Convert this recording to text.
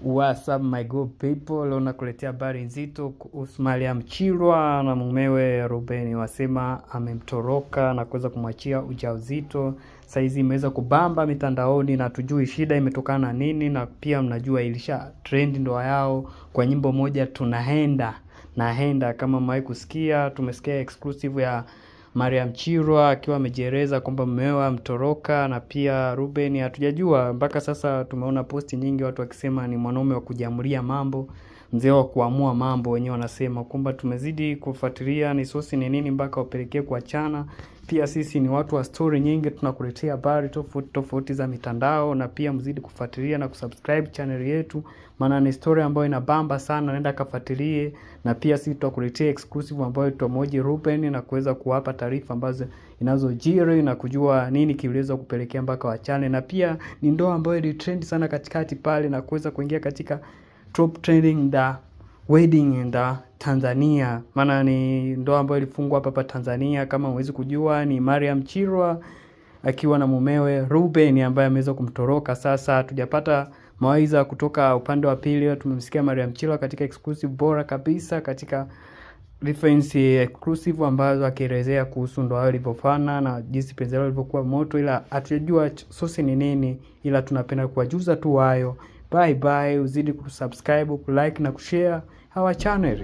What's up my good people, leo nakuletea habari nzito kuhusu Mariam Chilwa na mumewe Ruben. Wasema amemtoroka na kuweza kumwachia ujauzito. Saizi imeweza kubamba mitandaoni na tujui shida imetokana na nini, na pia mnajua ilisha trend ndoa yao kwa nyimbo moja Naenda. Kama mwahi kusikia, tumesikia exclusive ya Mariam Chilwa akiwa amejieleza kwamba mumewe amtoroka, na pia Ruben hatujajua mpaka sasa. Tumeona posti nyingi watu wakisema ni mwanaume wa kujiamulia mambo, mzee wa kuamua mambo, wenyewe wanasema kwamba tumezidi kufuatilia ni sosi ni nini mpaka wapelekee kuachana. Pia sisi ni watu wa story nyingi, tunakuletea habari tofauti za mitandao, na pia mzidi kufuatilia na kusubscribe channel yetu, maana ni story ambayo inabamba sana. Nenda kafuatilie, na pia sisi tutakuletea exclusive ambayo tutamoji Ruben na kuweza kuwapa taarifa ambazo inazojiri na kujua nini kiliweza kupelekea mpaka wachane. Na pia ni ndoa ambayo ili trend sana katikati pale na kuweza kuingia katika top trending the wedding in the Tanzania, maana ni ndoa ambayo ilifungwa hapa Tanzania. Kama huwezi kujua, ni Mariam Chilwa akiwa na mumewe Ruben ambaye ameweza kumtoroka. Sasa hatujapata mawaidha kutoka upande wa pili. Tumemsikia Mariam Chilwa katika exclusive bora kabisa, katika reference exclusive ambazo akielezea kuhusu ndoa yao ilivyofana na jinsi penzi lao lilivyokuwa moto, ila hatujajua sosi ni nini, ila tunapenda kuwajuza tu hayo. Bye bye, uzidi kusubscribe, kulike na kushare our channel.